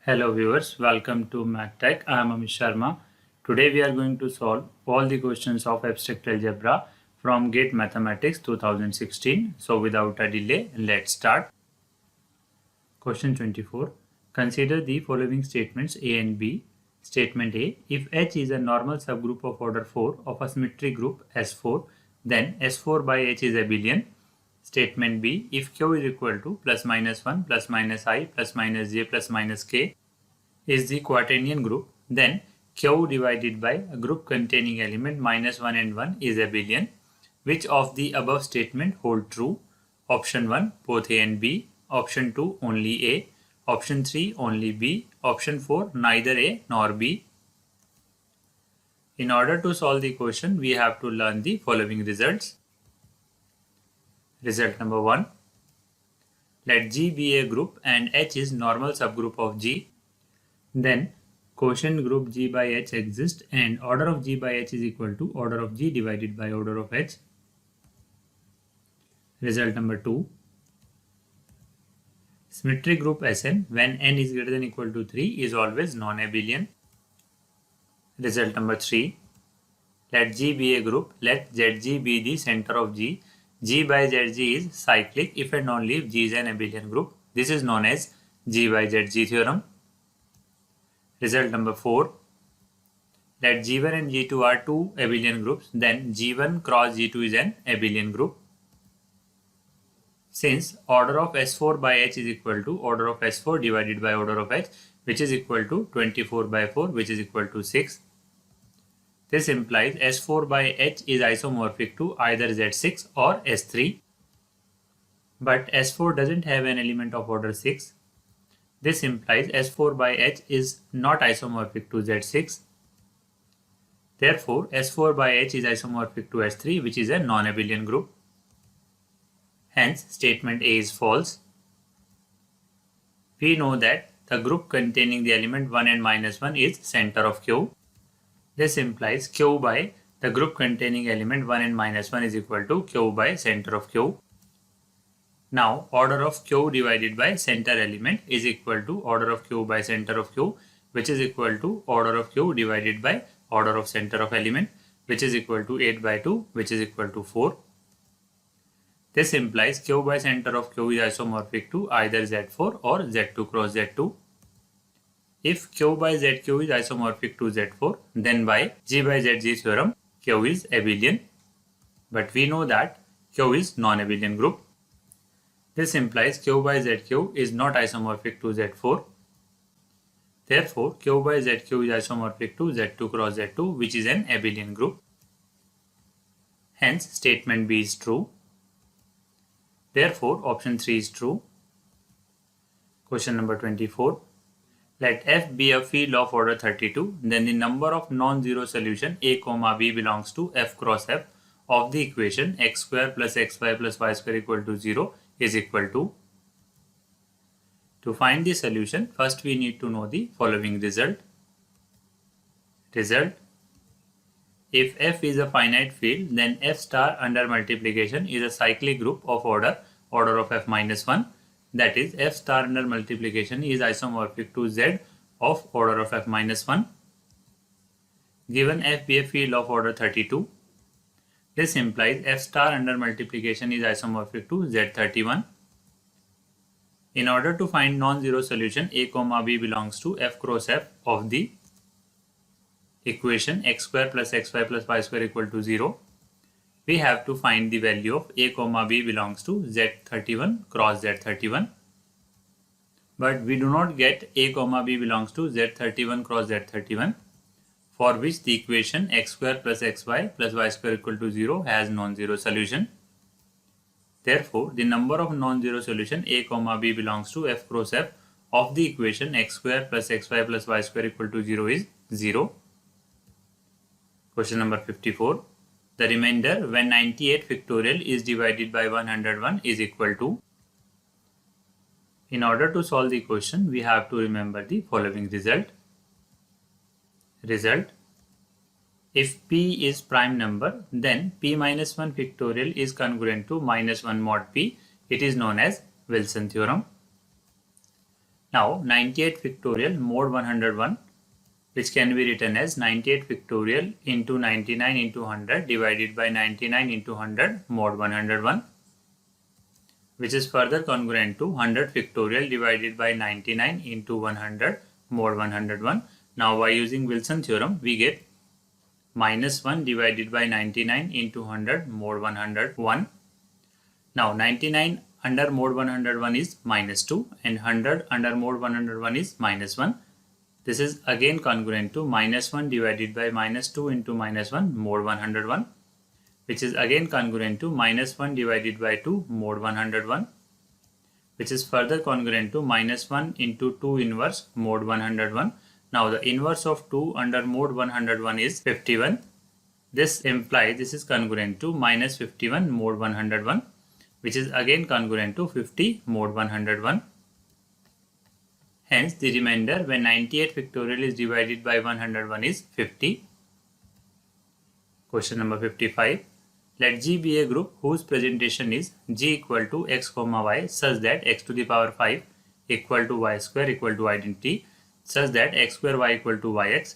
Hello viewers, welcome to MathTech. I am Amish Sharma. Today we are going to solve all the questions of abstract algebra from GATE Mathematics 2016. So without a delay, let's start. Question 24. Consider the following statements A and B. Statement A. If H is a normal subgroup of order 4 of a symmetry group S4, then S4 by H is abelian. Statement B. If Q is equal to plus minus 1 plus minus I plus minus J plus minus K is the quaternion group, then Q divided by a group containing element minus 1 and 1 is abelian. Which of the above statement hold true? Option 1 both A and B, option 2 only A, option 3 only B, option 4 neither A nor B. In order to solve the question, we have to learn the following results. Result number 1. Let G be a group and H is normal subgroup of G. Then quotient group G by H exists and order of G by H is equal to order of G divided by order of H. Result number 2. Symmetry group Sn when n is greater than or equal to 3 is always non-abelian. Result number 3. Let G be a group, let Zg be the center of G. G by Zg is cyclic if and only if G is an abelian group. This is known as G by Zg theorem. Result number 4. Let G1 and G2 are two abelian groups, then G1 cross G2 is an abelian group. Since order of S4 by H is equal to order of S4 divided by order of H, which is equal to 24 by 4, which is equal to 6. This implies S4 by H is isomorphic to either Z6 or S3. But S4 doesn't have an element of order 6. This implies S4 by H is not isomorphic to Z6. Therefore, S4 by H is isomorphic to S3, which is a non-abelian group. Hence, statement A is false. We know that the group containing the element 1 and minus 1 is center of Q. This implies Q by the group containing element 1 and minus 1 is equal to Q by center of Q. Now, order of Q divided by center element is equal to order of Q by center of Q, which is equal to order of Q divided by order of center of element, which is equal to 8 by 2, which is equal to 4. This implies Q by center of Q is isomorphic to either Z4 or Z2 cross Z2. If Q by ZQ is isomorphic to Z4, then by G by Zg theorem, Q is abelian. But we know that Q is non-abelian group. This implies Q by ZQ is not isomorphic to Z4. Therefore, Q by ZQ is isomorphic to Z2 cross Z2, which is an abelian group. Hence, statement B is true. Therefore, option 3 is true. Question number 24. Let F be a field of order 32, then the number of non-zero solution A, B belongs to F cross F of the equation x square plus xy plus y square equal to 0 is equal to. To find the solution, first we need to know the following result. Result. If F is a finite field, then F star under multiplication is a cyclic group of order of F minus 1. That is, F star under multiplication is isomorphic to Z of order of F minus 1. Given F be a field of order 32, this implies F star under multiplication is isomorphic to Z31. In order to find non-zero solution A, B belongs to F cross F of the equation x square plus xy plus y square equal to 0, we have to find the value of A, B belongs to Z31 cross Z31. But we do not get A, B belongs to Z31 cross Z31, for which the equation x square plus xy plus y square equal to 0 has non-zero solution. Therefore, the number of non-zero solution A, B belongs to F cross F of the equation x square plus xy plus y square equal to 0 is 0. Question number 54. The remainder when 98 factorial is divided by 101 is equal to. In order to solve the question, we have to remember the following result. Result. If P is prime number, then P minus 1 factorial is congruent to minus 1 mod P. It is known as Wilson theorem. Now 98 factorial mod 101, which can be written as 98 factorial into 99 into 100 divided by 99 into 100 mod 101, which is further congruent to 100 factorial divided by 99 into 100 mod 101. Now by using Wilson theorem, we get minus 1 divided by 99 into 100 mod 101. Now 99 under mod 101 is minus 2 and 100 under mod 101 is minus 1. This is again congruent to minus 1 divided by minus 2 into minus 1 mod 101, which is again congruent to minus 1 divided by 2 mod 101, which is further congruent to minus 1 into 2 inverse mod 101. Now the inverse of 2 under mod 101 is 51. This implies this is congruent to minus 51 mod 101, which is again congruent to 50 mod 101. Hence the remainder when 98 factorial is divided by 101 is 50. Question number 55. Let G be a group whose presentation is G equal to x comma y such that x to the power 5 equal to y square equal to identity such that x square y equal to yx.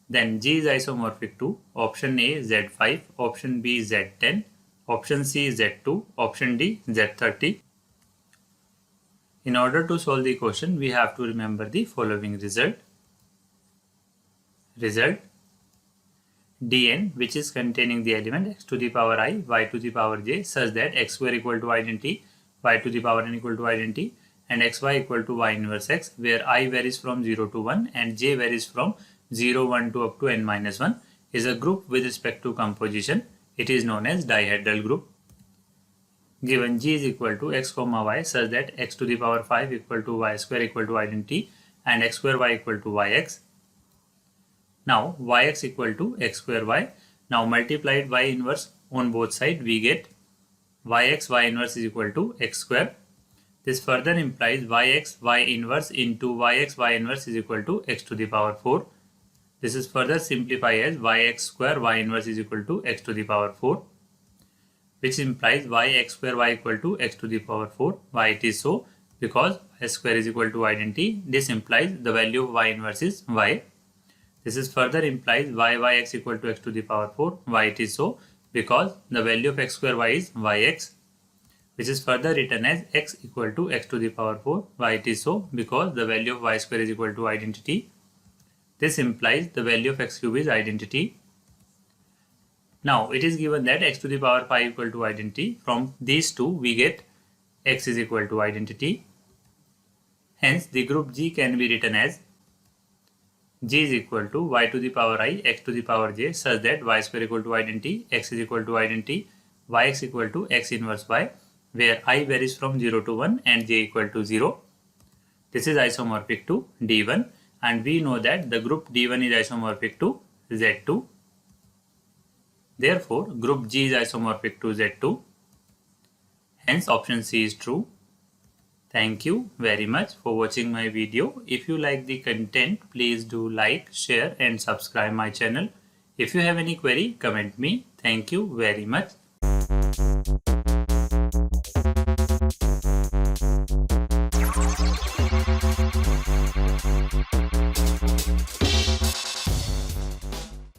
Then G is isomorphic to option A Z5, option B Z10, option C Z2, option D Z30. In order to solve the question, we have to remember the following result. Result Dn, which is containing the element x to the power I, y to the power j such that x square equal to identity, y to the power n equal to identity and xy equal to y inverse x, where I varies from 0 to 1 and j varies from 0, 1 to up to n minus 1, is a group with respect to composition. It is known as dihedral group. Given G is equal to x comma y such that x to the power 5 equal to y square equal to identity and x square y equal to yx. Now yx equal to x square y. Now multiplied y inverse on both sides, we get yx y inverse is equal to x square. This further implies yx y inverse into yx y inverse is equal to x to the power 4. This is further simplified as yx square y inverse is equal to x to the power 4, which implies yx square y equal to x to the power 4. Why it is so? Because y square is equal to identity. This implies the value of y inverse is y. This is further implies yx equal to x to the power 4. Why it is so? Because the value of x square y is yx, which is further written as x equal to x to the power 4. Why it is so? Because the value of y square is equal to identity. This implies the value of x cube is identity. Now it is given that x to the power 5 equal to identity. From these two we get x is equal to identity. Hence the group G can be written as G is equal to y to the power I, x to the power j such that y square equal to identity, x is equal to identity, yx equal to x inverse y, where I varies from 0 to 1 and j equal to 0. This is isomorphic to D1, and we know that the group D1 is isomorphic to Z2. Therefore, group G is isomorphic to Z2. Hence, option C is true. Thank you very much for watching my video. If you like the content, please do like, share and subscribe my channel. If you have any query, comment me. Thank you very much.